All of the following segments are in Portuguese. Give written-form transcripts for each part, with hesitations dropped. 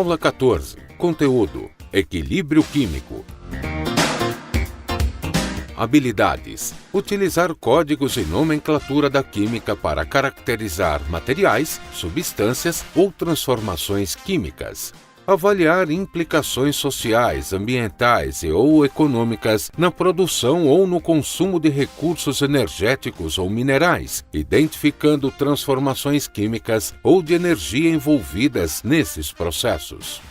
Aula 14. Conteúdo: equilíbrio químico. Habilidades: utilizar códigos e nomenclatura da química para caracterizar materiais, substâncias ou transformações químicas. Avaliar implicações sociais, ambientais ou econômicas na produção ou no consumo de recursos energéticos ou minerais, identificando transformações químicas ou de energia envolvidas nesses processos.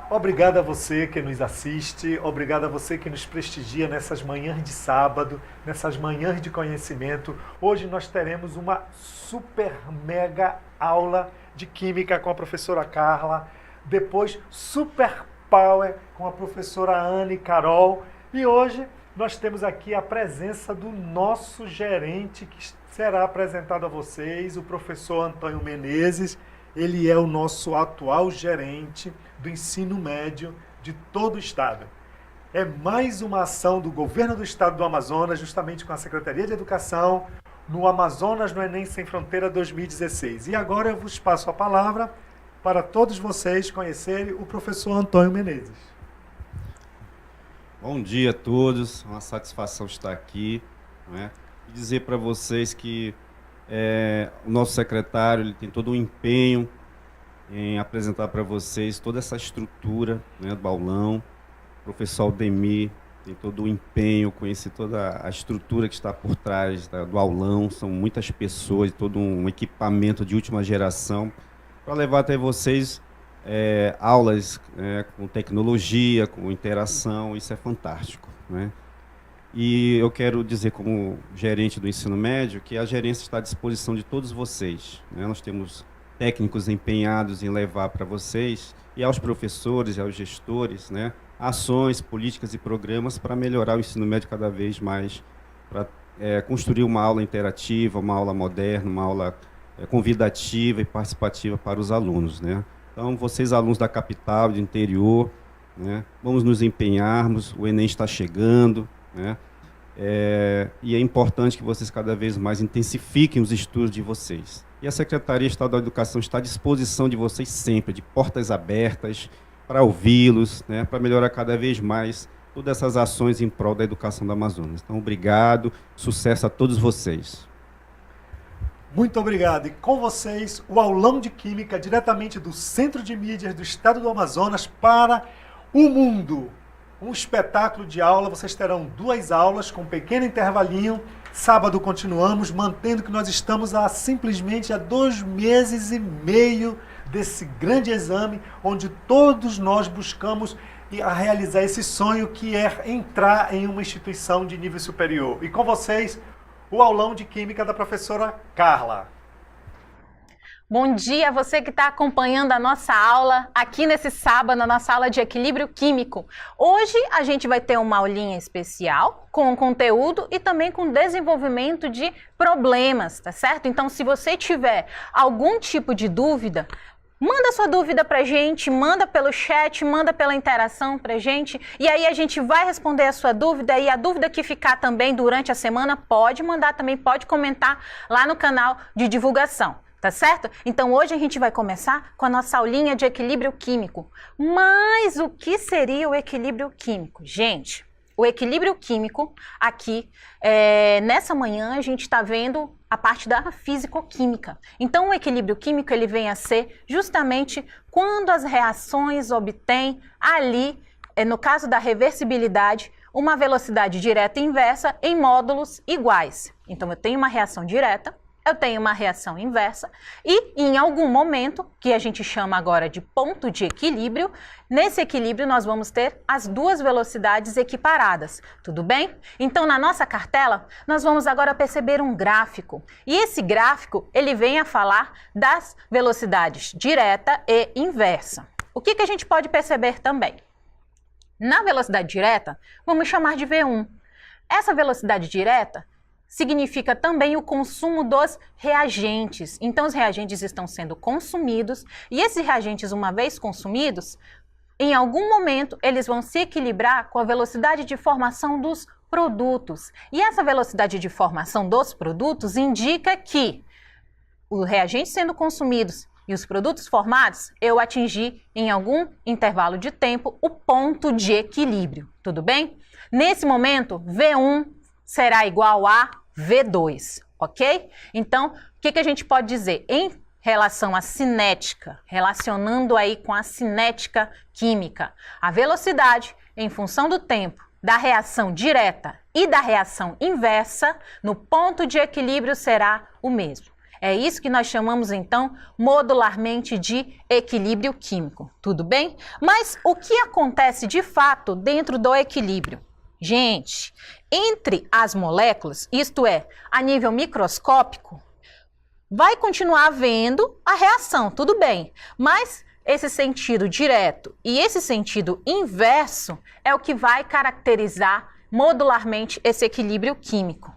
Obrigado a você que nos assiste, obrigado a você que nos prestigia nessas manhãs de sábado, nessas manhãs de conhecimento. Hoje nós teremos uma super mega aula de Química com a professora Carla, depois Super Power com a professora Anne Carol, e hoje nós temos aqui a presença do nosso gerente que será apresentado a vocês, o professor Antônio Menezes. Ele é o nosso atual gerente do ensino médio de todo o estado. É mais uma ação do governo do estado do Amazonas, justamente com a Secretaria de Educação, no Amazonas no Enem Sem Fronteira 2016. E agora eu vos passo a palavra para todos vocês conhecerem o professor Antônio Menezes. Bom dia a todos, uma satisfação estar aqui, né? E dizer para vocês que o nosso secretário ele tem todo um empenho em apresentar para vocês toda essa estrutura, né, do aulão. O professor Aldemir tem todo o empenho, conheci toda a estrutura que está por trás do aulão. São muitas pessoas, todo um equipamento de última geração para levar até vocês aulas com tecnologia, com interação. Isso é fantástico, né? E eu quero dizer, como gerente do ensino médio, que a gerência está à disposição de todos vocês, né? Nós temos técnicos empenhados em levar para vocês e aos professores e aos gestores, né, ações, políticas e programas para melhorar o ensino médio cada vez mais, para construir uma aula interativa, uma aula moderna, uma aula convidativa e participativa para os alunos, né? Então, vocês alunos da capital, do interior, né, vamos nos empenharmos, o Enem está chegando, né? E é importante que vocês cada vez mais intensifiquem os estudos de vocês. E a Secretaria Estadual de Educação está à disposição de vocês sempre, de portas abertas, para ouvi-los, né, para melhorar cada vez mais todas essas ações em prol da educação do Amazonas. Então, obrigado, sucesso a todos vocês. Muito obrigado. E com vocês, o aulão de Química, diretamente do Centro de Mídias do Estado do Amazonas para o mundo. Um espetáculo de aula, vocês terão 2 aulas com um pequeno intervalinho. Sábado continuamos, mantendo que nós estamos simplesmente há 2 meses e meio desse grande exame, onde todos nós buscamos a realizar esse sonho que é entrar em uma instituição de nível superior. E com vocês, o aulão de Química da professora Carla. Bom dia a você que está acompanhando a nossa aula aqui nesse sábado, na nossa aula de equilíbrio químico. Hoje a gente vai ter uma aulinha especial com conteúdo e também com desenvolvimento de problemas, tá certo? Então, se você tiver algum tipo de dúvida, manda sua dúvida pra gente, manda pelo chat, manda pela interação pra gente, e aí a gente vai responder a sua dúvida, e a dúvida que ficar também durante a semana pode mandar também, pode comentar lá no canal de divulgação. Tá certo? Então hoje a gente vai começar com a nossa aulinha de equilíbrio químico. Mas o que seria o equilíbrio químico? Gente, o equilíbrio químico aqui, nessa manhã a gente está vendo a parte da físico-química. Então o equilíbrio químico ele vem a ser justamente quando as reações obtêm ali, no caso da reversibilidade, uma velocidade direta e inversa em módulos iguais. Então eu tenho uma reação direta, eu tenho uma reação inversa e em algum momento, que a gente chama agora de ponto de equilíbrio, nesse equilíbrio nós vamos ter as 2 velocidades equiparadas, tudo bem? Então na nossa cartela nós vamos agora perceber um gráfico e esse gráfico ele vem a falar das velocidades direta e inversa. O que a gente pode perceber também? Na velocidade direta, vamos chamar de V1. Essa velocidade direta significa também o consumo dos reagentes. Então, os reagentes estão sendo consumidos e esses reagentes, uma vez consumidos, em algum momento eles vão se equilibrar com a velocidade de formação dos produtos. E essa velocidade de formação dos produtos indica que os reagentes sendo consumidos e os produtos formados, eu atingi em algum intervalo de tempo o ponto de equilíbrio, tudo bem? Nesse momento, V1 será igual a V2, ok? Então, o que a gente pode dizer? Em relação à cinética, relacionando aí com a cinética química, a velocidade em função do tempo da reação direta e da reação inversa, no ponto de equilíbrio será o mesmo. É isso que nós chamamos, então, modularmente de equilíbrio químico, tudo bem? Mas o que acontece de fato dentro do equilíbrio? Gente, entre as moléculas, isto é, a nível microscópico, vai continuar havendo a reação, tudo bem, mas esse sentido direto e esse sentido inverso é o que vai caracterizar modularmente esse equilíbrio químico.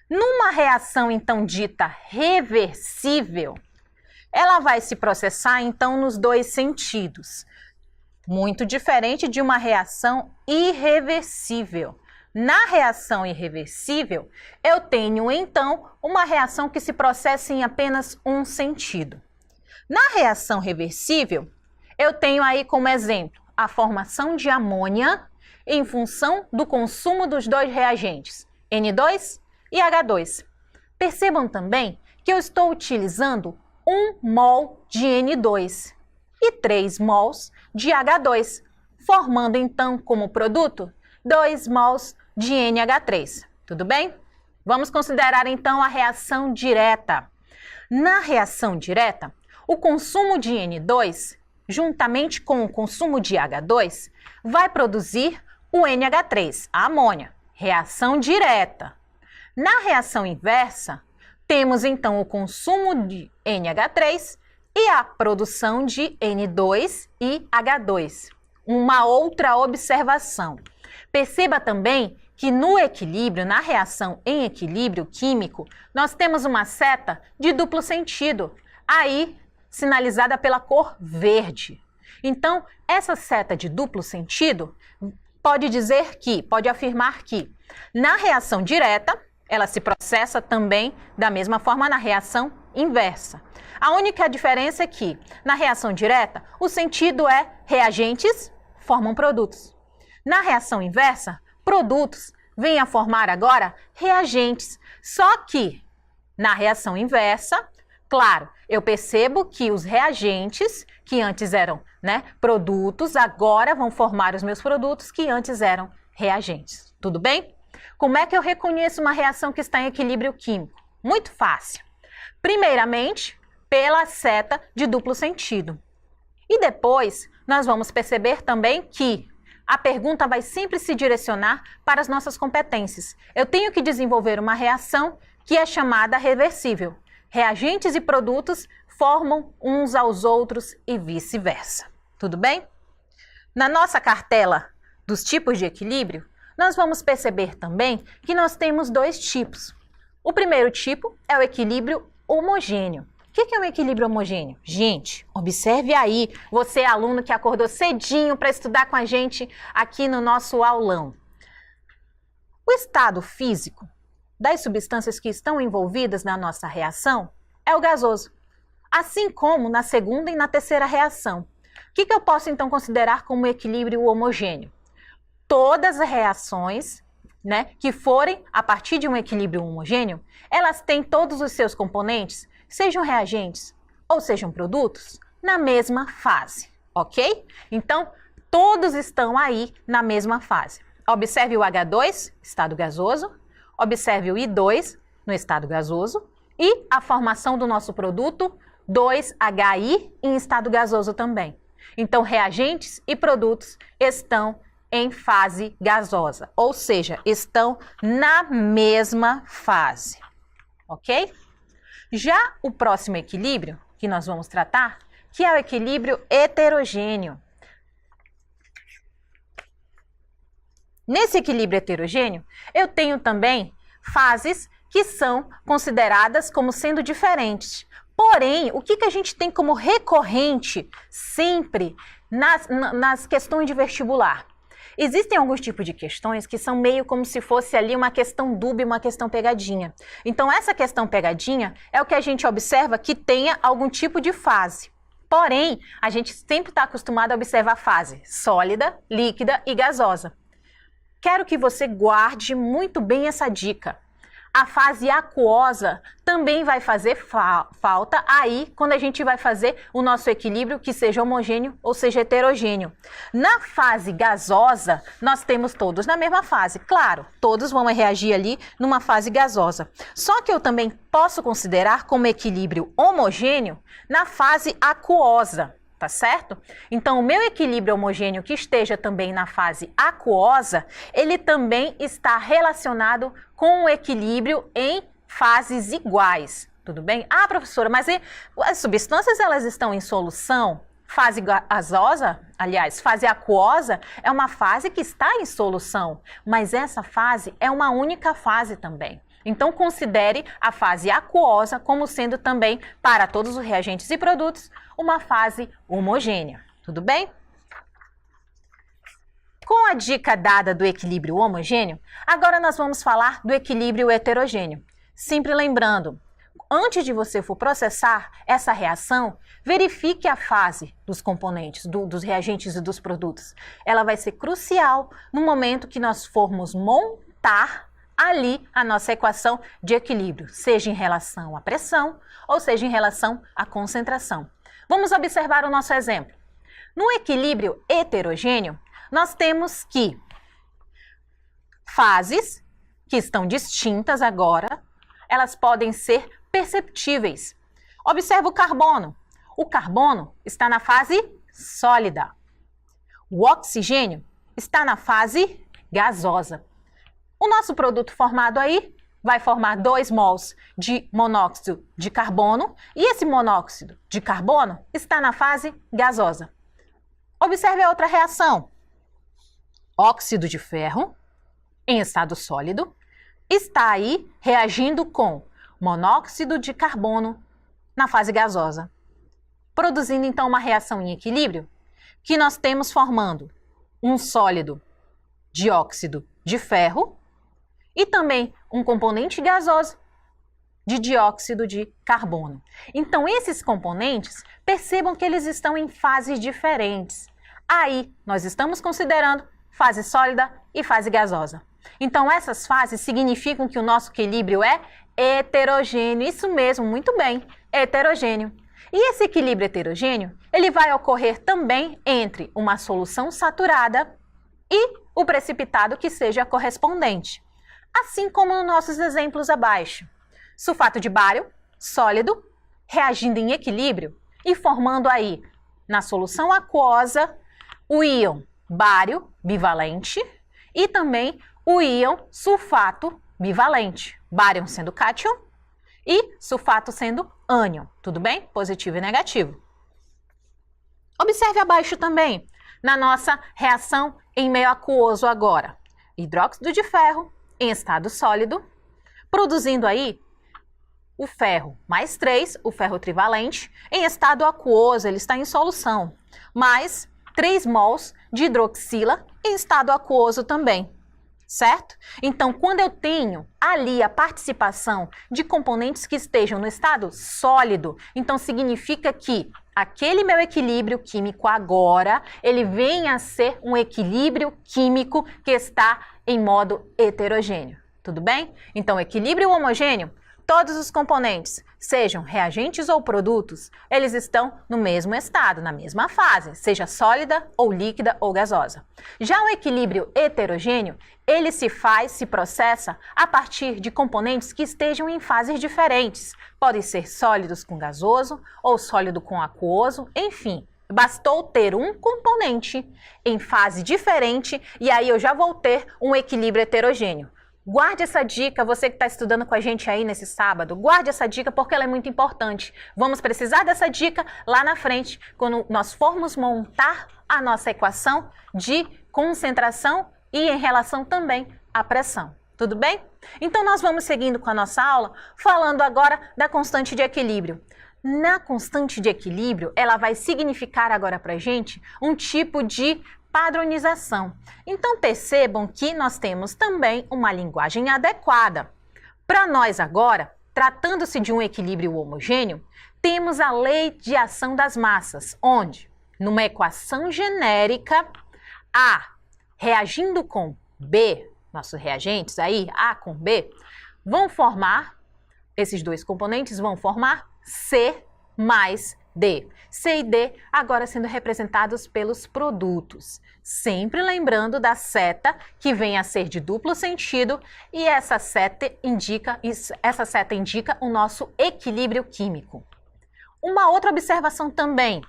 Numa reação, então, dita reversível, ela vai se processar, então, nos dois sentidos. Muito diferente de uma reação irreversível. Na reação irreversível, eu tenho, então, uma reação que se processa em apenas um sentido. Na reação reversível, eu tenho aí como exemplo a formação de amônia em função do consumo dos dois reagentes, N2 e H2. Percebam também que eu estou utilizando 1 mol de N2 e 3 mols de H2, formando então como produto 2 mols de NH3. Tudo bem? Vamos considerar então a reação direta. Na reação direta, o consumo de N2, juntamente com o consumo de H2, vai produzir o NH3, a amônia. Reação direta. Na reação inversa, temos então o consumo de NH3 e a produção de N2 e H2. Uma outra observação. Perceba também que no equilíbrio, na reação em equilíbrio químico, nós temos uma seta de duplo sentido, aí sinalizada pela cor verde. Então, essa seta de duplo sentido pode afirmar que na reação direta, ela se processa também da mesma forma na reação inversa. A única diferença é que, na reação direta, o sentido é reagentes formam produtos. Na reação inversa, produtos vêm a formar agora reagentes. Só que, na reação inversa, claro, eu percebo que os reagentes, que antes eram produtos, agora vão formar os meus produtos que antes eram reagentes. Tudo bem? Como é que eu reconheço uma reação que está em equilíbrio químico? Muito fácil. Primeiramente, pela seta de duplo sentido. E depois, nós vamos perceber também que a pergunta vai sempre se direcionar para as nossas competências. Eu tenho que desenvolver uma reação que é chamada reversível. Reagentes e produtos formam uns aos outros e vice-versa. Tudo bem? Na nossa cartela dos tipos de equilíbrio, nós vamos perceber também que nós temos dois tipos. O primeiro tipo é o equilíbrio homogêneo. O que é um equilíbrio homogêneo? Gente, observe aí, você aluno que acordou cedinho para estudar com a gente aqui no nosso aulão. O estado físico das substâncias que estão envolvidas na nossa reação é o gasoso, assim como na segunda e na terceira reação. O que eu posso então considerar como equilíbrio homogêneo? Todas as reações que forem a partir de um equilíbrio homogêneo, elas têm todos os seus componentes, sejam reagentes ou sejam produtos, na mesma fase, ok? Então, todos estão aí na mesma fase. Observe o H2, estado gasoso, observe o I2 no estado gasoso e a formação do nosso produto 2HI em estado gasoso também. Então, reagentes e produtos estão em fase gasosa, ou seja, estão na mesma fase, ok? Já o próximo equilíbrio que nós vamos tratar, que é o equilíbrio heterogêneo. Nesse equilíbrio heterogêneo, eu tenho também fases que são consideradas como sendo diferentes. Porém, o que a gente tem como recorrente sempre nas questões de vestibular? Existem alguns tipos de questões que são meio como se fosse ali uma questão dúbia, uma questão pegadinha. Então, essa questão pegadinha é o que a gente observa que tenha algum tipo de fase. Porém, a gente sempre está acostumado a observar fase sólida, líquida e gasosa. Quero que você guarde muito bem essa dica. A fase aquosa também vai fazer falta aí quando a gente vai fazer o nosso equilíbrio que seja homogêneo ou seja heterogêneo. Na fase gasosa, nós temos todos na mesma fase. Claro, todos vão reagir ali numa fase gasosa. Só que eu também posso considerar como equilíbrio homogêneo na fase aquosa. Tá certo? Então, o meu equilíbrio homogêneo que esteja também na fase aquosa, ele também está relacionado com o equilíbrio em fases iguais. Tudo bem? Ah, professora, mas as substâncias elas estão em solução? Fase gasosa, aliás, fase aquosa, é uma fase que está em solução, mas essa fase é uma única fase também. Então, considere a fase aquosa como sendo também, para todos os reagentes e produtos, uma fase homogênea. Tudo bem? Com a dica dada do equilíbrio homogêneo, agora nós vamos falar do equilíbrio heterogêneo. Sempre lembrando, antes de você for processar essa reação, verifique a fase dos componentes, dos reagentes e dos produtos. Ela vai ser crucial no momento que nós formos montar ali a nossa equação de equilíbrio, seja em relação à pressão ou seja em relação à concentração. Vamos observar o nosso exemplo. No equilíbrio heterogêneo, nós temos que fases que estão distintas agora, elas podem ser perceptíveis. Observa o carbono. O carbono está na fase sólida. O oxigênio está na fase gasosa. O nosso produto formado aí vai formar 2 mols de monóxido de carbono e esse monóxido de carbono está na fase gasosa. Observe a outra reação. Óxido de ferro, em estado sólido, está aí reagindo com monóxido de carbono na fase gasosa, produzindo então uma reação em equilíbrio que nós temos formando um sólido dióxido de ferro e também um componente gasoso de dióxido de carbono. Então, esses componentes, percebam que eles estão em fases diferentes. Aí, nós estamos considerando fase sólida e fase gasosa. Então, essas fases significam que o nosso equilíbrio é heterogêneo. Isso mesmo, muito bem, heterogêneo. E esse equilíbrio heterogêneo, ele vai ocorrer também entre uma solução saturada e o precipitado que seja correspondente. Assim como nos nossos exemplos abaixo. Sulfato de bário, sólido, reagindo em equilíbrio e formando aí, na solução aquosa, o íon bário bivalente e também o íon sulfato bivalente. Bário sendo cátion e sulfato sendo ânion. Tudo bem? Positivo e negativo. Observe abaixo também, na nossa reação em meio aquoso agora. Hidróxido de ferro em estado sólido, produzindo aí o ferro mais 3, o ferro trivalente, em estado aquoso, ele está em solução, mais 3 mols de hidroxila em estado aquoso também, certo? Então, quando eu tenho ali a participação de componentes que estejam no estado sólido, então significa que aquele meu equilíbrio químico agora, ele vem a ser um equilíbrio químico que está em modo heterogêneo. Tudo bem? Então, equilíbrio homogêneo, todos os componentes, sejam reagentes ou produtos, eles estão no mesmo estado, na mesma fase, seja sólida ou líquida ou gasosa. Já o equilíbrio heterogêneo, ele se processa a partir de componentes que estejam em fases diferentes. Podem ser sólidos com gasoso ou sólido com aquoso, enfim. Bastou ter um componente em fase diferente e aí eu já vou ter um equilíbrio heterogêneo. Guarde essa dica, você que está estudando com a gente aí nesse sábado, guarde essa dica porque ela é muito importante. Vamos precisar dessa dica lá na frente, quando nós formos montar a nossa equação de concentração e em relação também à pressão. Tudo bem? Então, nós vamos seguindo com a nossa aula, falando agora da constante de equilíbrio. Na constante de equilíbrio, ela vai significar agora para a gente um tipo de padronização. Então percebam que nós temos também uma linguagem adequada. Para nós agora, tratando-se de um equilíbrio homogêneo, temos a lei de ação das massas, onde, numa equação genérica, A reagindo com B, nossos reagentes aí, A com B, vão formar, esses dois componentes vão formar C mais D. C e D agora sendo representados pelos produtos. Sempre lembrando da seta que vem a ser de duplo sentido e essa seta indica o nosso equilíbrio químico. Uma outra observação também,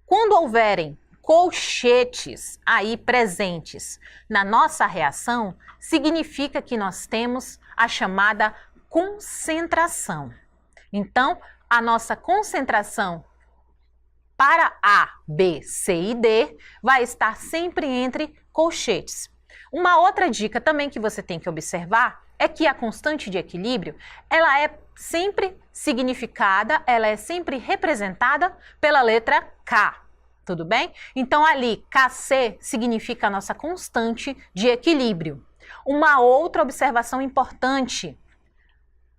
quando houverem colchetes aí presentes na nossa reação, significa que nós temos a chamada concentração. Então, a nossa concentração para A, B, C e D vai estar sempre entre colchetes. Uma outra dica também que você tem que observar é que a constante de equilíbrio, ela é sempre significada, ela é sempre representada pela letra K. Tudo bem? Então ali, Kc significa a nossa constante de equilíbrio. Uma outra observação importante,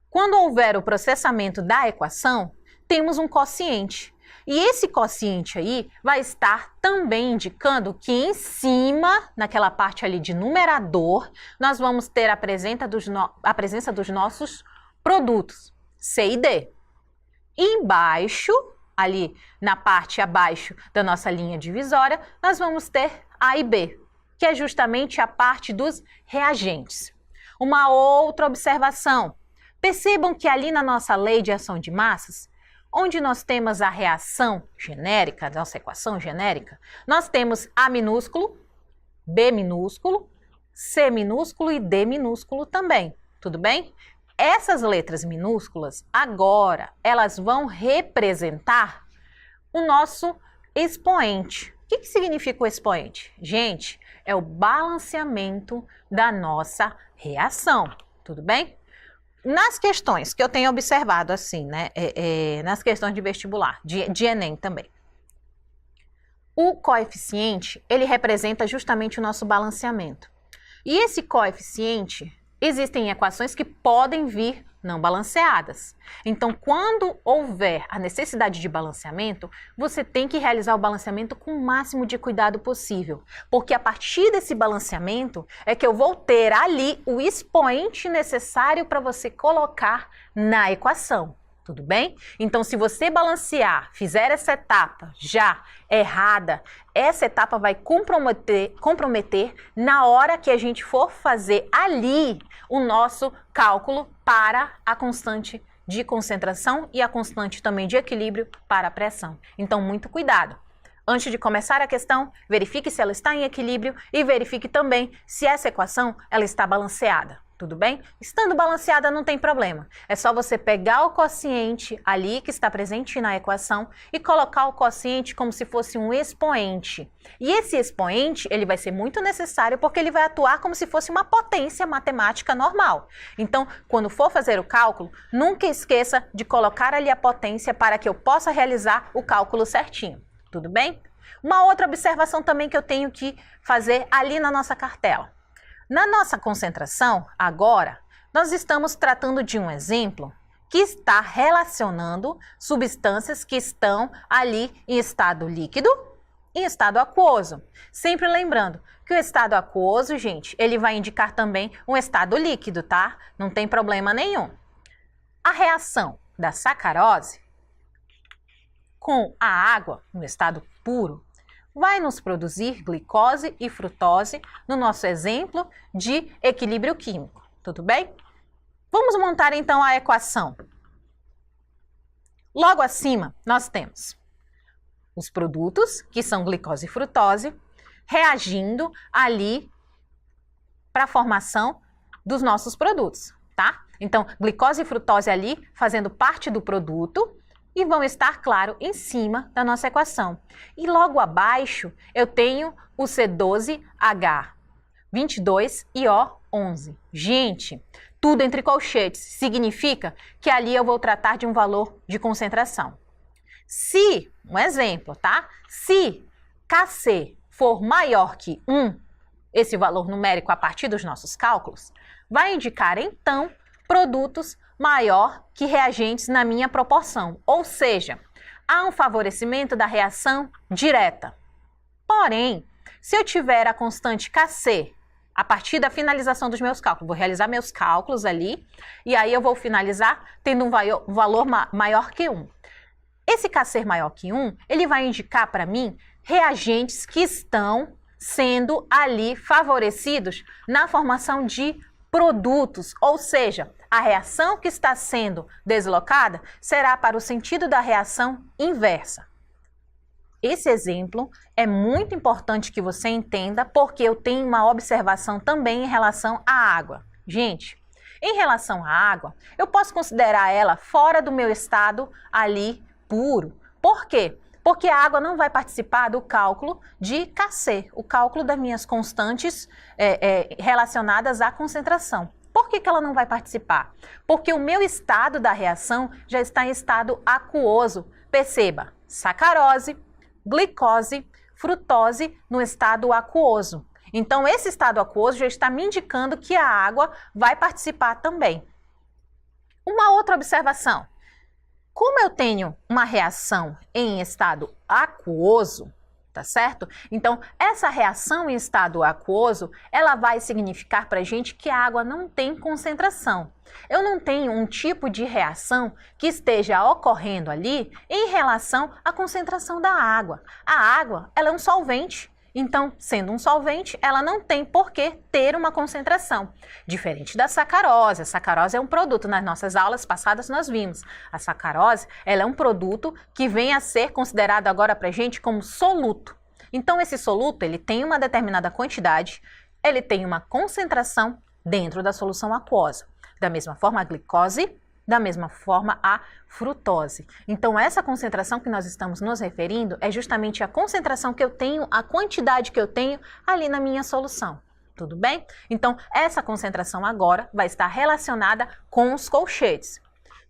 quando houver o processamento da equação, temos um quociente. E esse quociente aí vai estar também indicando que em cima, naquela parte ali de numerador, nós vamos ter a presença dos nossos produtos, C e D. E embaixo, ali na parte abaixo da nossa linha divisória, nós vamos ter A e B, que é justamente a parte dos reagentes. Uma outra observação, percebam que ali na nossa lei de ação de massas, onde nós temos a reação genérica, nossa equação genérica, nós temos A minúsculo, B minúsculo, C minúsculo e D minúsculo também, tudo bem? Essas letras minúsculas, agora, elas vão representar o nosso expoente. O que significa o expoente? Gente, é o balanceamento da nossa reação, tudo bem? Nas questões que eu tenho observado assim, né, nas questões de vestibular, de Enem também, o coeficiente, ele representa justamente o nosso balanceamento. E esse coeficiente, existem equações que podem vir não balanceadas. Então, quando houver a necessidade de balanceamento, você tem que realizar o balanceamento com o máximo de cuidado possível, porque a partir desse balanceamento é que eu vou ter ali o expoente necessário para você colocar na equação. Tudo bem? Então, se você balancear, fizer essa etapa já errada, essa etapa vai comprometer na hora que a gente for fazer ali o nosso cálculo para a constante de concentração e a constante também de equilíbrio para a pressão. Então, muito cuidado. Antes de começar a questão, verifique se ela está em equilíbrio e verifique também se essa equação ela está balanceada. Tudo bem? Estando balanceada não tem problema. É só você pegar o quociente ali que está presente na equação e colocar o quociente como se fosse um expoente. E esse expoente, ele vai ser muito necessário porque ele vai atuar como se fosse uma potência matemática normal. Então, quando for fazer o cálculo, nunca esqueça de colocar ali a potência para que eu possa realizar o cálculo certinho. Tudo bem? Uma outra observação também que eu tenho que fazer ali na nossa cartela. Na nossa concentração, agora, nós estamos tratando de um exemplo que está relacionando substâncias que estão ali em estado líquido e em estado aquoso. Sempre lembrando que o estado aquoso, gente, ele vai indicar também um estado líquido, tá? Não tem problema nenhum. A reação da sacarose com a água no estado puro vai nos produzir glicose e frutose no nosso exemplo de equilíbrio químico, tudo bem? Vamos montar então a equação. Logo acima, nós temos os produtos, que são glicose e frutose, reagindo ali para a formação dos nossos produtos, tá? Então, glicose e frutose ali fazendo parte do produto, e vão estar, claro, em cima da nossa equação. E logo abaixo eu tenho o C12H22IO11. Gente, tudo entre colchetes significa que ali eu vou tratar de um valor de concentração. Se, um exemplo, tá? Se Kc for maior que 1, esse valor numérico a partir dos nossos cálculos, vai indicar, então, produtos maior que reagentes na minha proporção, ou seja, há um favorecimento da reação direta. Porém, se eu tiver a constante Kc a partir da finalização dos meus cálculos, vou realizar meus cálculos ali, e aí eu vou finalizar tendo um valor maior que 1. Esse Kc maior que 1, ele vai indicar para mim reagentes que estão sendo ali favorecidos na formação de produtos, ou seja, a reação que está sendo deslocada será para o sentido da reação inversa. Esse exemplo é muito importante que você entenda, porque eu tenho uma observação também em relação à água. Gente, em relação à água, eu posso considerar ela fora do meu estado ali puro. Por quê? Porque a água não vai participar do cálculo de Kc, o cálculo das minhas constantes relacionadas à concentração. Por que ela não vai participar? Porque o meu estado da reação já está em estado aquoso. Perceba, sacarose, glicose, frutose no estado aquoso. Então, esse estado aquoso já está me indicando que a água vai participar também. Uma outra observação. Como eu tenho uma reação em estado aquoso, tá certo? Então, essa reação em estado aquoso, ela vai significar para a gente que a água não tem concentração. Eu não tenho um tipo de reação que esteja ocorrendo ali em relação à concentração da água. A água, ela é um solvente. Então, sendo um solvente, ela não tem por que ter uma concentração. Diferente da sacarose. A sacarose é um produto, nas nossas aulas passadas nós vimos. A sacarose, ela é um produto que vem a ser considerado agora para a gente como soluto. Então, esse soluto, ele tem uma determinada quantidade, ele tem uma concentração dentro da solução aquosa. Da mesma forma, a glicose, da mesma forma a frutose. Então, essa concentração que nós estamos nos referindo é justamente a concentração que eu tenho, a quantidade que eu tenho ali na minha solução. Tudo bem? Então, essa concentração agora vai estar relacionada com os colchetes.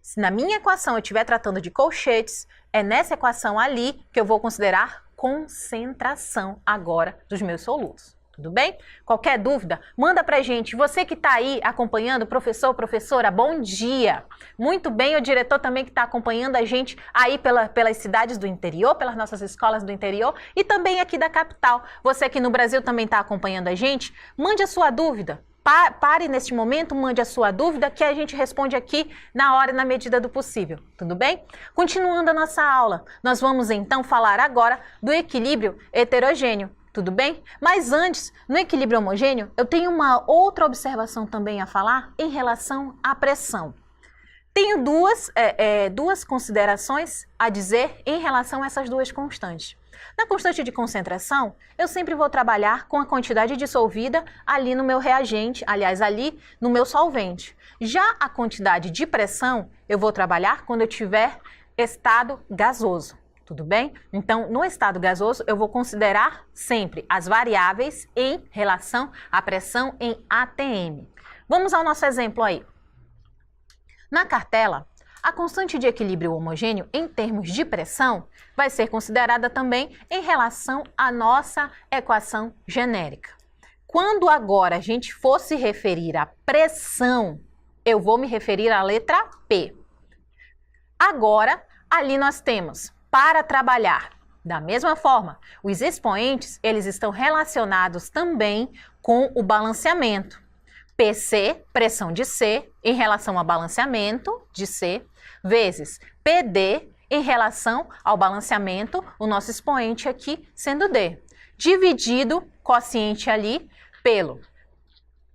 Se na minha equação eu estiver tratando de colchetes, é nessa equação ali que eu vou considerar concentração agora dos meus solutos. Tudo bem? Qualquer dúvida, manda pra gente. Você que está aí acompanhando, professor, professora, bom dia. Muito bem, o diretor também que está acompanhando a gente aí pelas cidades do interior, pelas nossas escolas do interior e também aqui da capital. Você que no Brasil também está acompanhando a gente, mande a sua dúvida. Pare neste momento, mande a sua dúvida que a gente responde aqui na hora e na medida do possível. Tudo bem? Continuando a nossa aula, nós vamos então falar agora do equilíbrio heterogêneo. Tudo bem? Mas antes, no equilíbrio homogêneo, eu tenho uma outra observação também a falar em relação à pressão. Tenho duas considerações a dizer em relação a essas duas constantes. Na constante de concentração, eu sempre vou trabalhar com a quantidade dissolvida ali no meu reagente, aliás, ali no meu solvente. Já a quantidade de pressão, eu vou trabalhar quando eu tiver estado gasoso. Tudo bem? Então, no estado gasoso, eu vou considerar sempre as variáveis em relação à pressão em atm. Vamos ao nosso exemplo aí. Na cartela, a constante de equilíbrio homogêneo em termos de pressão vai ser considerada também em relação à nossa equação genérica. Quando agora a gente for se referir à pressão, eu vou me referir à letra P. Agora, ali nós temos... Para trabalhar da mesma forma, os expoentes eles estão relacionados também com o balanceamento. PC, pressão de C, em relação ao balanceamento de C, vezes PD, em relação ao balanceamento, o nosso expoente aqui sendo D. Dividido, quociente ali, pelo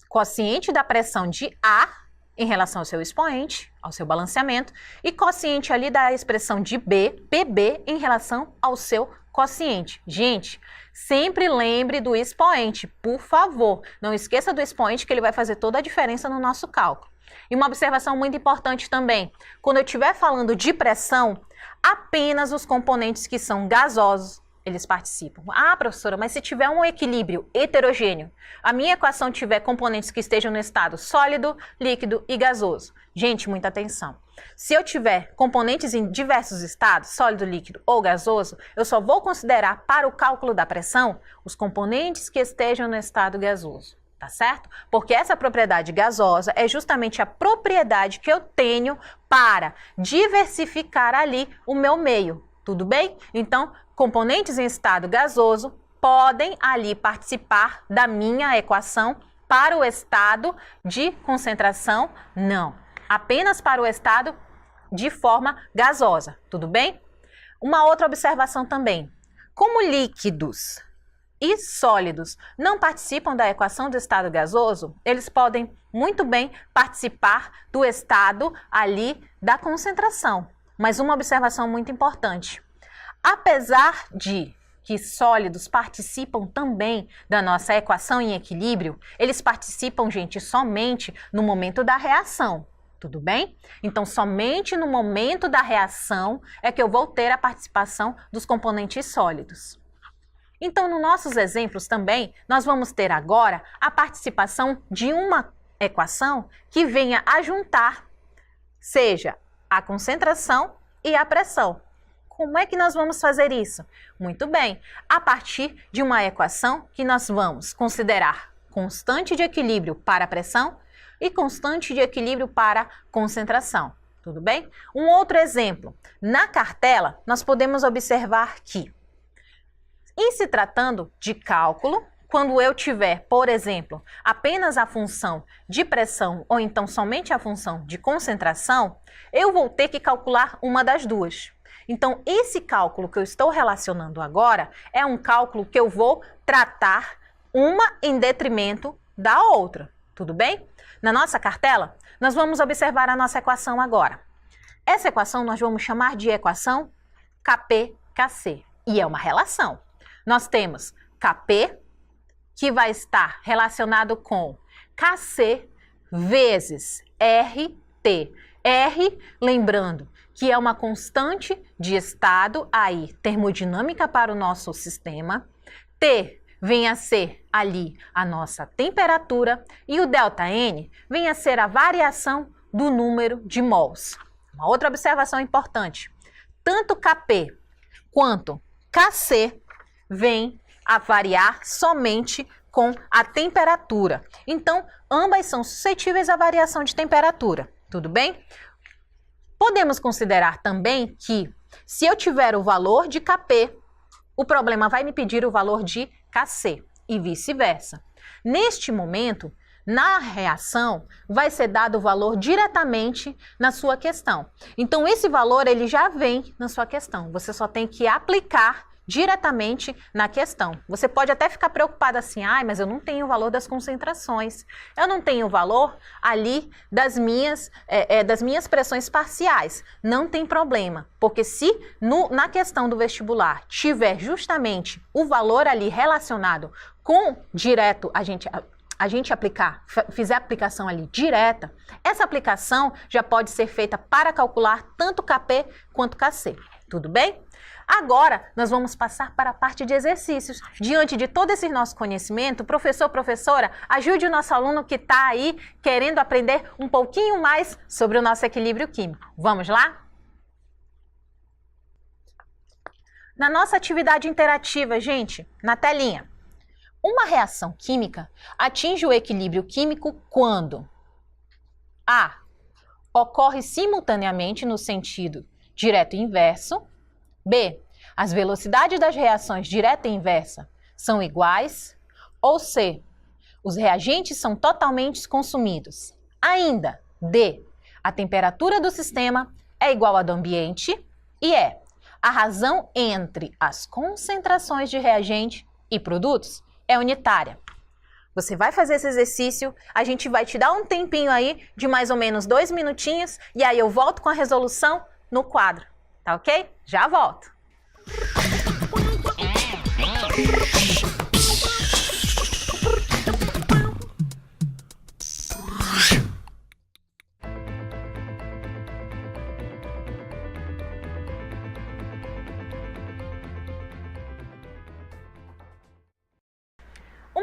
quociente da pressão de A, em relação ao seu expoente, ao seu balanceamento, e quociente ali da expressão de B, PB, em relação ao seu quociente. Gente, sempre lembre do expoente, por favor. Não esqueça do expoente que ele vai fazer toda a diferença no nosso cálculo. E uma observação muito importante também, quando eu estiver falando de pressão, apenas os componentes que são gasosos, eles participam. Ah, professora, mas se tiver um equilíbrio heterogêneo, a minha equação tiver componentes que estejam no estado sólido, líquido e gasoso. Gente, muita atenção. Se eu tiver componentes em diversos estados, sólido, líquido ou gasoso, eu só vou considerar para o cálculo da pressão os componentes que estejam no estado gasoso. Tá certo? Porque essa propriedade gasosa é justamente a propriedade que eu tenho para diversificar ali o meu meio. Tudo bem? Então, componentes em estado gasoso podem ali participar da minha equação. Para o estado de concentração, não. Apenas para o estado de forma gasosa. Tudo bem? Uma outra observação também. Como líquidos e sólidos não participam da equação do estado gasoso, eles podem muito bem participar do estado ali da concentração. Mas uma observação muito importante. Apesar de que sólidos participam também da nossa equação em equilíbrio, eles participam, gente, somente no momento da reação. Tudo bem? Então, somente no momento da reação é que eu vou ter a participação dos componentes sólidos. Então, nos nossos exemplos também, nós vamos ter agora a participação de uma equação que venha a juntar, seja a concentração e a pressão. Como é que nós vamos fazer isso? Muito bem, a partir de uma equação que nós vamos considerar constante de equilíbrio para a pressão e constante de equilíbrio para a concentração. Tudo bem? Um outro exemplo. Na cartela, nós podemos observar que, em se tratando de cálculo, quando eu tiver, por exemplo, apenas a função de pressão ou então somente a função de concentração, eu vou ter que calcular uma das duas. Então, esse cálculo que eu estou relacionando agora é um cálculo que eu vou tratar uma em detrimento da outra. Tudo bem? Na nossa cartela, nós vamos observar a nossa equação agora. Essa equação nós vamos chamar de equação Kp-Kc. E é uma relação. Nós temos Kp, que vai estar relacionado com Kc vezes Rt. R, lembrando que é uma constante de estado, aí, termodinâmica para o nosso sistema. T vem a ser ali a nossa temperatura e o ΔN vem a ser a variação do número de mols. Uma outra observação importante, tanto Kp quanto Kc vem a variar somente com a temperatura. Então, ambas são suscetíveis à variação de temperatura. Tudo bem? Podemos considerar também que, se eu tiver o valor de Kp, o problema vai me pedir o valor de Kc e vice-versa. Neste momento, na reação, vai ser dado o valor diretamente na sua questão. Então, esse valor ele já vem na sua questão. Você só tem que aplicar diretamente na questão. Você pode até ficar preocupado assim, mas eu não tenho o valor das concentrações, eu não tenho o valor ali das minhas pressões parciais. Não tem problema, porque se na questão do vestibular tiver justamente o valor ali relacionado com direto, a gente fizer a aplicação ali direta, essa aplicação já pode ser feita para calcular tanto Kp quanto Kc. Tudo bem? Agora, nós vamos passar para a parte de exercícios. Diante de todo esse nosso conhecimento, professor, professora, ajude o nosso aluno que está aí querendo aprender um pouquinho mais sobre o nosso equilíbrio químico. Vamos lá? Na nossa atividade interativa, gente, na telinha, uma reação química atinge o equilíbrio químico quando A. Ocorre simultaneamente no sentido direto e inverso. B. As velocidades das reações direta e inversa são iguais. Ou C. Os reagentes são totalmente consumidos. Ainda. D. A temperatura do sistema é igual à do ambiente. E E. A razão entre as concentrações de reagente e produtos é unitária. Você vai fazer esse exercício, a gente vai te dar um tempinho aí de mais ou menos 2 minutinhos e aí eu volto com a resolução no quadro. Tá ok? Já volto.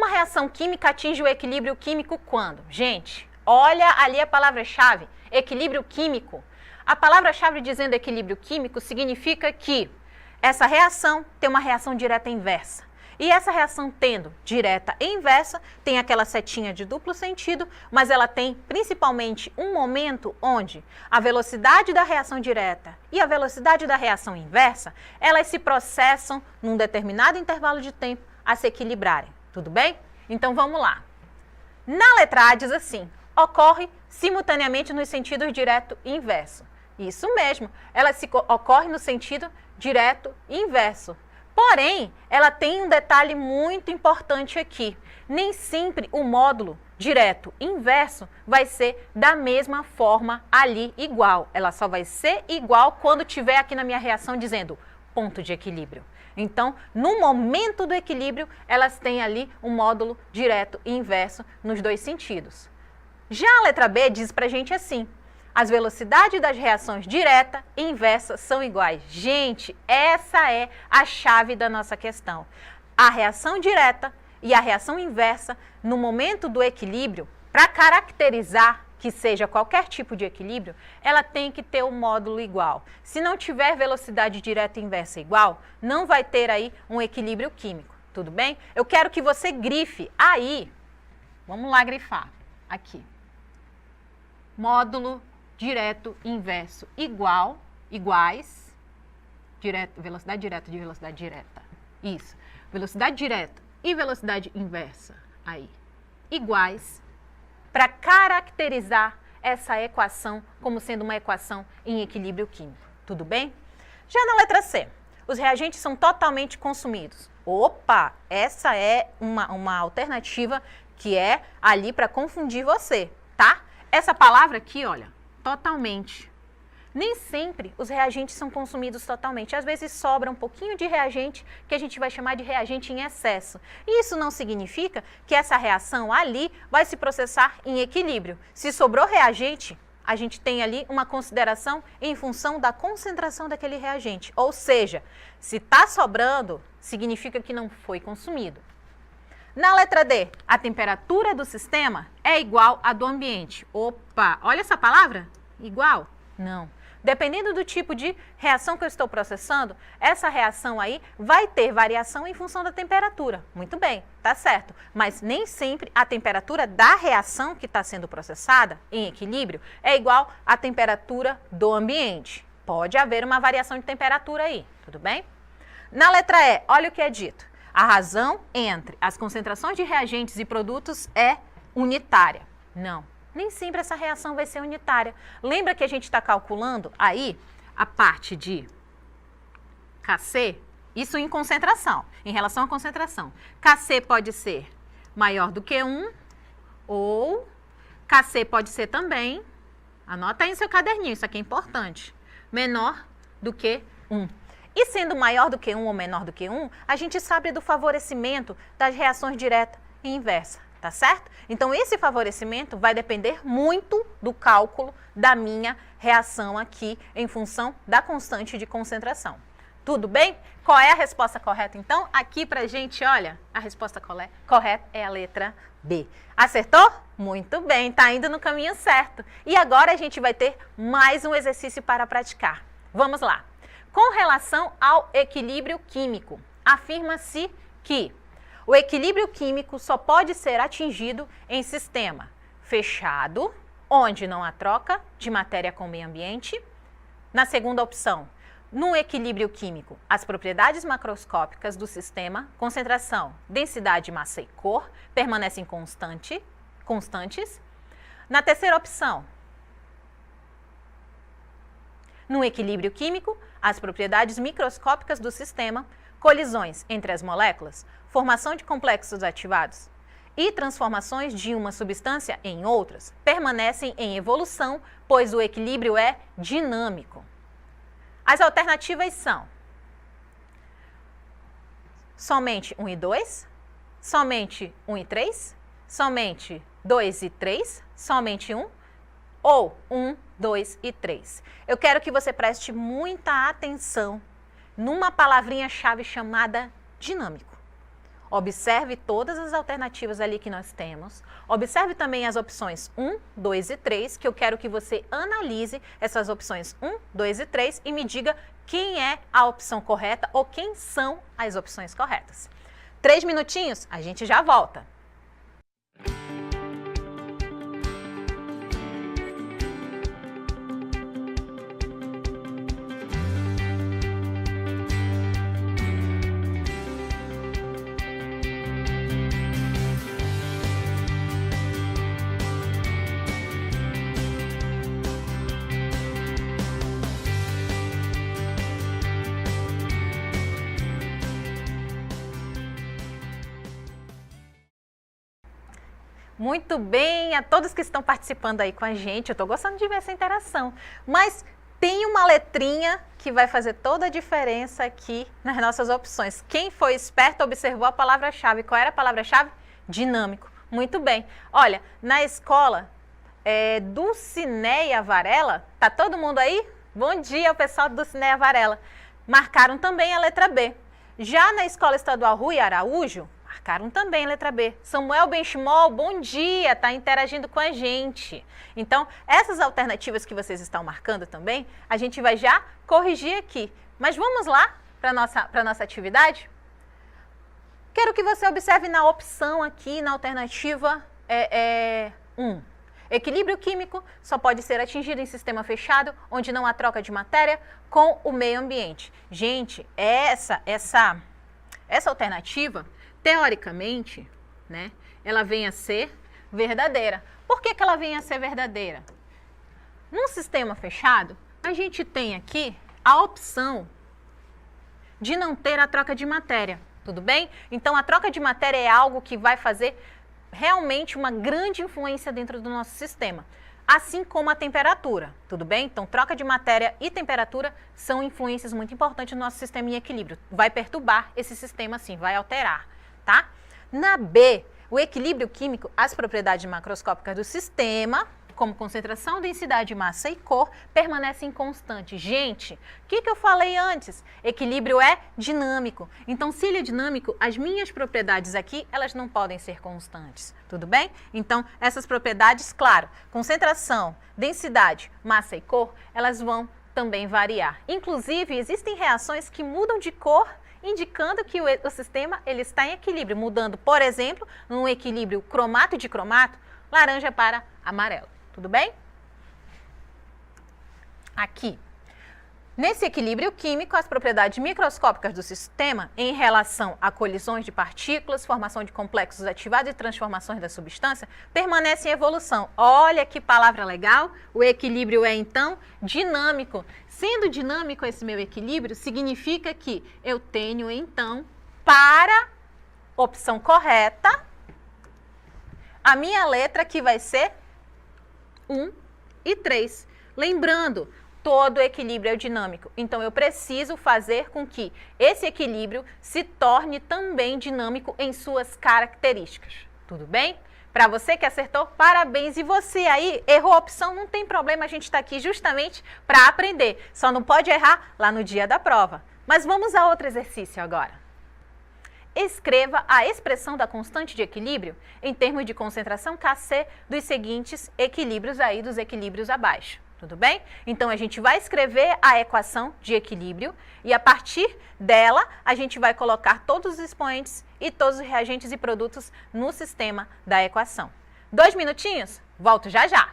Uma reação química atinge o equilíbrio químico quando? Gente, olha ali a palavra-chave, equilíbrio químico. A palavra-chave dizendo equilíbrio químico significa que essa reação tem uma reação direta inversa. E essa reação tendo direta e inversa, tem aquela setinha de duplo sentido, mas ela tem principalmente um momento onde a velocidade da reação direta e a velocidade da reação inversa, elas se processam num determinado intervalo de tempo a se equilibrarem. Tudo bem? Então vamos lá. Na letra A diz assim, ocorre simultaneamente nos sentidos direto e inverso. Isso mesmo, ela ocorre no sentido direto e inverso. Porém, ela tem um detalhe muito importante aqui. Nem sempre o módulo direto e inverso vai ser da mesma forma ali igual. Ela só vai ser igual quando tiver aqui na minha reação dizendo ponto de equilíbrio. Então, no momento do equilíbrio, elas têm ali um módulo direto e inverso nos dois sentidos. Já a letra B diz pra gente assim, as velocidades das reações direta e inversa são iguais. Gente, essa é a chave da nossa questão. A reação direta e a reação inversa, no momento do equilíbrio, para caracterizar que seja qualquer tipo de equilíbrio, ela tem que ter um módulo igual. Se não tiver velocidade direta e inversa igual, não vai ter aí um equilíbrio químico. Tudo bem? Eu quero que você grife aí. Vamos lá grifar. Aqui. Módulo direto e inverso igual, iguais, velocidade direta de velocidade direta. Isso. Velocidade direta e velocidade inversa. Aí. Iguais. Para caracterizar essa equação como sendo uma equação em equilíbrio químico. Tudo bem? Já na letra C, os reagentes são totalmente consumidos. Opa, essa é uma alternativa que é ali para confundir você, tá? Essa palavra aqui, olha, totalmente. Nem sempre os reagentes são consumidos totalmente. Às vezes sobra um pouquinho de reagente que a gente vai chamar de reagente em excesso. E isso não significa que essa reação ali vai se processar em equilíbrio. Se sobrou reagente, a gente tem ali uma consideração em função da concentração daquele reagente. Ou seja, se está sobrando, significa que não foi consumido. Na letra D, a temperatura do sistema é igual à do ambiente. Opa, olha essa palavra? Igual? Não. Dependendo do tipo de reação que eu estou processando, essa reação aí vai ter variação em função da temperatura. Muito bem, tá certo. Mas nem sempre a temperatura da reação que está sendo processada, em equilíbrio, é igual à temperatura do ambiente. Pode haver uma variação de temperatura aí, tudo bem? Na letra E, olha o que é dito. A razão entre as concentrações de reagentes e produtos é unitária. Não. Nem sempre essa reação vai ser unitária. Lembra que a gente está calculando aí a parte de Kc, isso em concentração, em relação à concentração. Kc pode ser maior do que 1 ou Kc pode ser também, anota aí no seu caderninho, isso aqui é importante, menor do que 1. E sendo maior do que 1 ou menor do que 1, a gente sabe do favorecimento das reações direta e inversa. Tá certo? Então, esse favorecimento vai depender muito do cálculo da minha reação aqui em função da constante de concentração. Tudo bem? Qual é a resposta correta, então? Aqui pra gente, olha, a resposta correta é a letra B. Acertou? Muito bem, tá indo no caminho certo. E agora a gente vai ter mais um exercício para praticar. Vamos lá. Com relação ao equilíbrio químico, afirma-se que o equilíbrio químico só pode ser atingido em sistema fechado, onde não há troca de matéria com o meio ambiente. Na segunda opção, no equilíbrio químico, as propriedades macroscópicas do sistema, concentração, densidade, massa e cor, permanecem constantes. Na terceira opção, no equilíbrio químico, as propriedades microscópicas do sistema, colisões entre as moléculas, formação de complexos ativados e transformações de uma substância em outras permanecem em evolução, pois o equilíbrio é dinâmico. As alternativas são somente 1 e 2, somente 1 e 3, somente 2 e 3, somente 1 ou 1, 2 e 3. Eu quero que você preste muita atenção numa palavrinha-chave chamada dinâmico. Observe todas as alternativas ali que nós temos. Observe também as opções 1, 2 e 3, que eu quero que você analise essas opções 1, 2 e 3 e me diga quem é a opção correta ou quem são as opções corretas. 3 minutinhos, a gente já volta. Muito bem, a todos que estão participando aí com a gente, eu estou gostando de ver essa interação, mas tem uma letrinha que vai fazer toda a diferença aqui nas nossas opções. Quem foi esperto observou a palavra-chave. Qual era a palavra-chave? Dinâmico. Muito bem. Olha, na escola Dulcineia Varela, tá todo mundo aí? Bom dia, o pessoal do Dulcineia Varela. Marcaram também a letra B. Já na escola estadual Rui Araújo, marcaram também a letra B. Samuel Benchimol, bom dia, está interagindo com a gente. Então, essas alternativas que vocês estão marcando também, a gente vai já corrigir aqui. Mas vamos lá para a nossa atividade? Quero que você observe na opção aqui, na alternativa 1. Equilíbrio químico só pode ser atingido em sistema fechado, onde não há troca de matéria com o meio ambiente. Gente, essa alternativa, teoricamente, né, ela vem a ser verdadeira. Por que ela vem a ser verdadeira? Num sistema fechado, a gente tem aqui a opção de não ter a troca de matéria, tudo bem? Então, a troca de matéria é algo que vai fazer realmente uma grande influência dentro do nosso sistema, assim como a temperatura, tudo bem? Então, troca de matéria e temperatura são influências muito importantes no nosso sistema em equilíbrio. Vai perturbar esse sistema, sim, vai alterar. Tá? Na B, o equilíbrio químico, as propriedades macroscópicas do sistema, como concentração, densidade, massa e cor, permanecem constantes. Gente, o que eu falei antes? Equilíbrio é dinâmico. Então, se ele é dinâmico, as minhas propriedades aqui, elas não podem ser constantes. Tudo bem? Então, essas propriedades, claro, concentração, densidade, massa e cor, elas vão também variar. Inclusive, existem reações que mudam de cor, indicando que o sistema ele está em equilíbrio, mudando, por exemplo, num equilíbrio cromato de cromato, laranja para amarelo. Tudo bem? Aqui, nesse equilíbrio químico, as propriedades microscópicas do sistema em relação a colisões de partículas, formação de complexos ativados e transformações da substância permanecem em evolução. Olha que palavra legal! O equilíbrio é, então, dinâmico. Sendo dinâmico esse meu equilíbrio, significa que eu tenho, então, para opção correta, a minha letra que vai ser 1 e 3. Lembrando, todo equilíbrio é dinâmico. Então, eu preciso fazer com que esse equilíbrio se torne também dinâmico em suas características. Tudo bem? Para você que acertou, parabéns. E você aí, errou a opção, não tem problema, a gente está aqui justamente para aprender. Só não pode errar lá no dia da prova. Mas vamos a outro exercício agora. Escreva a expressão da constante de equilíbrio em termos de concentração Kc dos seguintes equilíbrios aí, dos equilíbrios abaixo. Tudo bem? Então, a gente vai escrever a equação de equilíbrio e, a partir dela, a gente vai colocar todos os expoentes e todos os reagentes e produtos no sistema da equação. 2 minutinhos? Volto já já!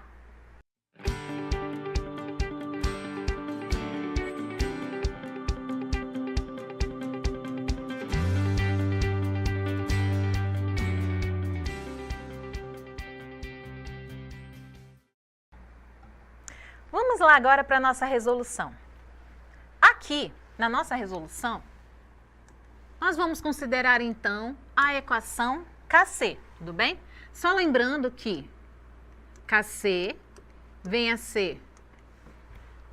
Vamos lá agora para a nossa resolução. Aqui, na nossa resolução, nós vamos considerar, então, a equação Kc, tudo bem? Só lembrando que Kc vem a ser,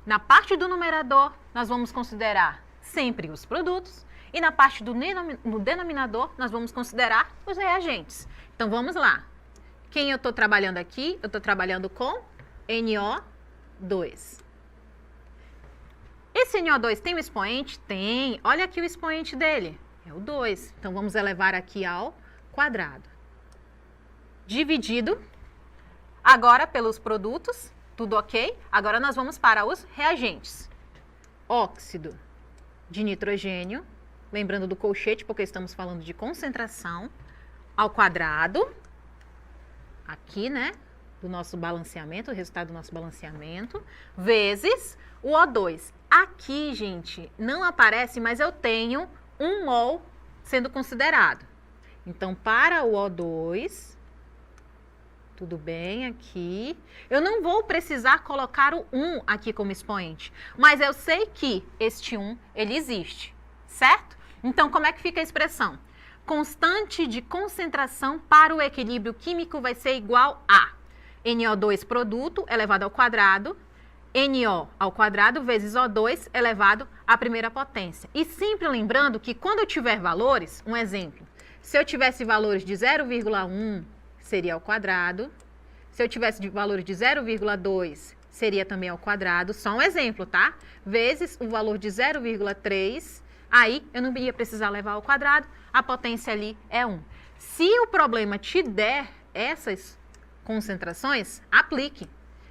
na parte do numerador, nós vamos considerar sempre os produtos, e na parte do denominador, nós vamos considerar os reagentes. Então, vamos lá. Quem eu estou trabalhando aqui? Eu estou trabalhando com NO2. Esse NO2 tem um expoente? Tem. Olha aqui o expoente dele. É o 2. Então, vamos elevar aqui ao quadrado. Dividido. Agora, pelos produtos, tudo ok? Agora, nós vamos para os reagentes. Óxido de nitrogênio, lembrando do colchete, porque estamos falando de concentração, ao quadrado. Aqui, né? Do nosso balanceamento, o resultado do nosso balanceamento, vezes o O2. Aqui, gente, não aparece, mas eu tenho 1 mol sendo considerado. Então, para o O2, tudo bem aqui. Eu não vou precisar colocar o 1 aqui como expoente, mas eu sei que este 1, ele existe, certo? Então, como é que fica a expressão? Constante de concentração para o equilíbrio químico vai ser igual a NO2 produto elevado ao quadrado, NO ao quadrado vezes O2 elevado à primeira potência. E sempre lembrando que quando eu tiver valores, um exemplo, se eu tivesse valores de 0,1, seria ao quadrado. Se eu tivesse de valores de 0,2, seria também ao quadrado. Só um exemplo, tá? Vezes o valor de 0,3, aí eu não ia precisar levar ao quadrado, a potência ali é 1. Se o problema te der essas concentrações, aplique.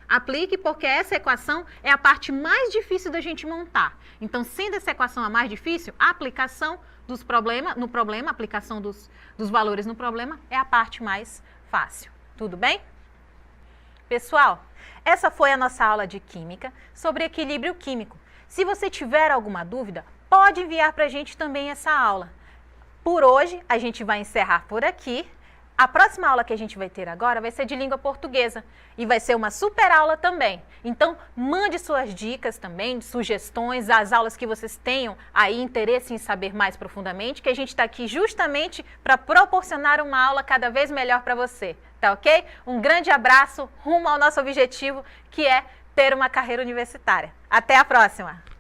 Aplique porque essa equação é a parte mais difícil da gente montar. Então, sendo essa equação a mais difícil, a aplicação dos problemas no problema, a aplicação dos valores no problema é a parte mais fácil. Tudo bem? Pessoal, essa foi a nossa aula de Química sobre equilíbrio químico. Se você tiver alguma dúvida, pode enviar para a gente também essa aula. Por hoje, a gente vai encerrar por aqui. A próxima aula que a gente vai ter agora vai ser de língua portuguesa e vai ser uma super aula também. Então, mande suas dicas também, sugestões, as aulas que vocês tenham aí interesse em saber mais profundamente, que a gente está aqui justamente para proporcionar uma aula cada vez melhor para você, tá ok? Um grande abraço rumo ao nosso objetivo, que é ter uma carreira universitária. Até a próxima!